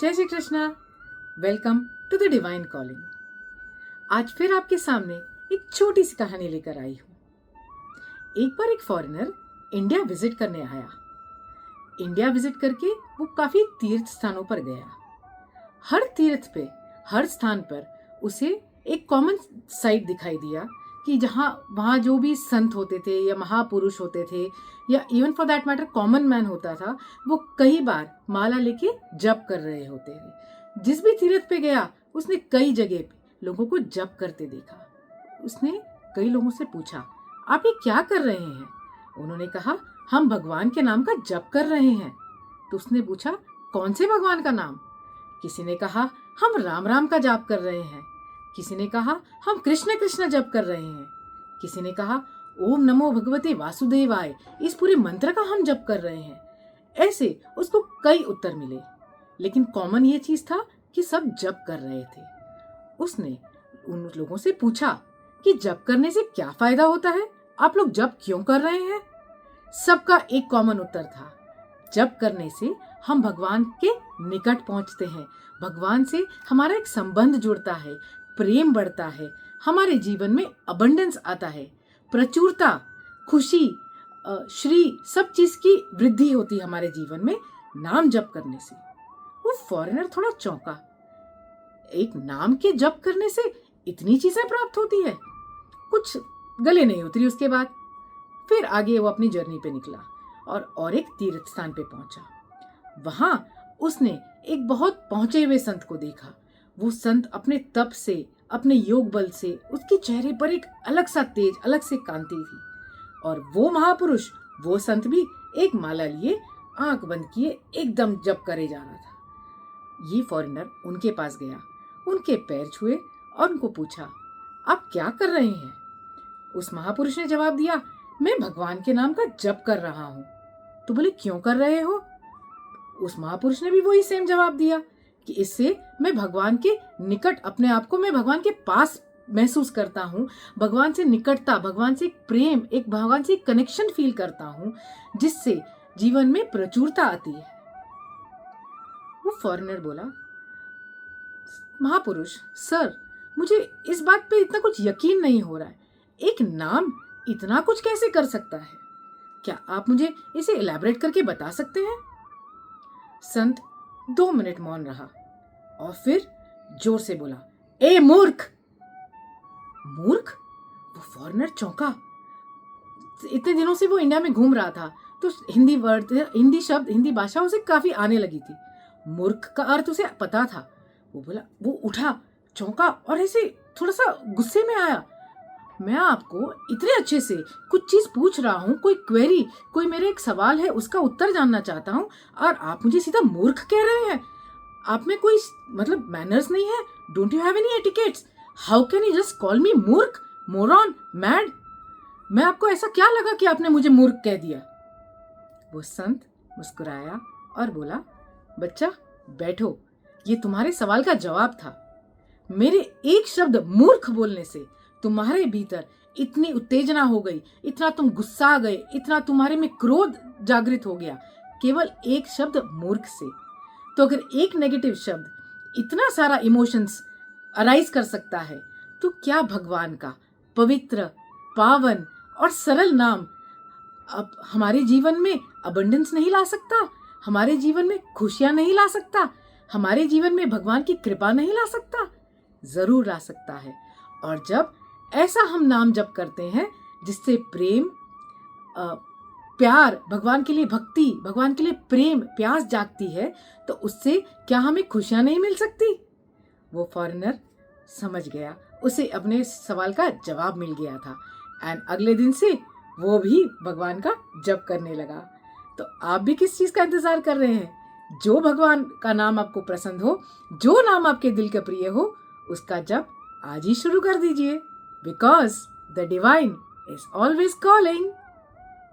जय Shri Krishna. Welcome to the divine calling. आज फिर आपके सामने एक छोटी सी कहानी लेकर आई हूँ। एक बार एक फॉरेनर इंडिया विजिट करने आया। इंडिया विजिट करके वो काफी तीर्थ स्थानों पर गया। हर तीर्थ पे, हर स्थान पर उसे एक कॉमन साइट दिखाई दिया कि वहाँ जो भी संत होते थे या महापुरुष होते थे या even for that matter common man होता था, वो कई बार माला लेके जप कर रहे होते थे। जिस भी तीर्थ पे गया उसने कई जगह पे लोगों को जप करते देखा। उसने कई लोगों से पूछा, आप ये क्या कर रहे हैं? उन्होंने कहा, हम भगवान के नाम का जप कर रहे हैं। तो उसने पूछा, कौन से भगवान का नाम? किसी ने कहा, हम राम राम का जाप कर रहे हैं। किसी ने कहा, हम कृष्ण कृष्ण जप कर रहे हैं। किसी ने कहा, ओम नमो भगवते वासुदेवाय, इस पूरे मंत्र का हम जप कर रहे हैं। ऐसे उसको कई उत्तर मिले, लेकिन कॉमन ये चीज था कि सब जप कर रहे थे। उसने उन लोगों से पूछा कि जप करने से क्या फायदा होता है, आप लोग जप क्यों कर रहे हैं? सबका एक कॉमन उत्तर था, जप करने से हम भगवान के निकट पहुंचते हैं, भगवान से हमारा एक संबंध जुड़ता है, प्रेम बढ़ता है, हमारे जीवन में अबंडेंस आता है, प्रचुरता, खुशी, श्री, सब चीज की वृद्धि होती है हमारे जीवन में नाम जप करने से। वो फॉरेनर थोड़ा चौंका, एक नाम के जप करने से इतनी चीजें प्राप्त होती है? कुछ गले नहीं उतरी उसके बाद। फिर आगे वो अपनी जर्नी पे निकला और एक तीर्थ स्थान पे पहुंचा। वहां उसने एक बहुत पहुंचे हुए संत को देखा। वो संत अपने तप से, अपने योग बल से, उसके चेहरे पर एक अलग सा तेज, अलग से कांति थी। और वो महापुरुष, वो संत भी एक माला लिए, आंख बंद किए, एकदम जप करे जा रहा था। ये फॉरेनर उनके पास गया, उनके पैर छुए और उनको पूछा, आप क्या कर रहे हैं? उस महापुरुष ने जवाब दिया, मैं भगवान के नाम का जप कर रहा हूँ। तो बोले, क्यों कर रहे हो? उस महापुरुष ने भी वही सेम जवाब दिया कि इससे मैं भगवान के निकट, अपने आप को मैं भगवान के पास महसूस करता हूँ, भगवान से निकटता, भगवान से एक प्रेम, एक भगवान से कनेक्शन फील करता हूँ, जिससे जीवन में प्रचुरता आती है। वो फॉरेनर बोला, महापुरुष सर, मुझे इस बात पे इतना कुछ यकीन नहीं हो रहा है, एक नाम इतना कुछ कैसे कर सकता है? क्या आप मुझे इसे इलैबोरेट करके बता सकते हैं? संत 2 मिनट मौन रहा और फिर जोर से बोला, ए मूर्ख! मूर्ख? वो फॉरेनर चौंका। इतने दिनों से वो इंडिया में घूम रहा था तो हिंदी वर्ड, हिंदी शब्द, हिंदी भाषा उसे काफी आने लगी थी। मूर्ख का अर्थ उसे पता था। वो बोला, वो उठा, चौंका और ऐसे थोड़ा सा गुस्से में आया। मैं आपको इतने अच्छे से कुछ चीज पूछ रहा हूँ, कोई क्वेरी, कोई मेरे एक सवाल है, उसका उत्तर जानना चाहता हूँ, और आप मुझे सीधा मूर्ख कह रहे हैं। आप में कोई मतलब मैनर्स नहीं है? Don't you have any etiquettes? How can you just call मी मूर्ख, मोरॉन, मैड? मैं आपको ऐसा क्या लगा कि आपने मुझे मूर्ख कह दिया? वो संत मुस्कुराया और बोला, बच्चा बैठो, ये तुम्हारे सवाल का जवाब था। मेरे एक शब्द मूर्ख बोलने से तुम्हारे भीतर इतनी उत्तेजना हो गई, इतना तुम गुस्सा गए, इतना तुम्हारे में क्रोध जागृत हो गया, केवल एक शब्द मूर्ख से। तो अगर एक नेगेटिव शब्द इतना सारा इमोशंस अराइज कर सकता है, तो क्या भगवान का पवित्र, पावन और सरल नाम अब हमारे जीवन में अबंडेंस नहीं ला सकता? हमारे जीवन में खुशियां नहीं ला सकता? हमारे जीवन में भगवान की कृपा नहीं ला सकता? जरूर ला सकता है। और जब ऐसा हम नाम जप करते हैं जिससे प्रेम, प्यार, भगवान के लिए भक्ति, भगवान के लिए प्रेम, प्यास जागती है, तो उससे क्या हमें खुशियां नहीं मिल सकती? वो फॉरेनर समझ गया, उसे अपने सवाल का जवाब मिल गया था। एंड अगले दिन से वो भी भगवान का जप करने लगा। तो आप भी किस चीज का इंतजार कर रहे हैं? जो भगवान का नाम आपको पसंद हो, जो नाम आपके दिल के प्रिय हो, उसका जप आज ही शुरू कर दीजिए, because the divine is always calling.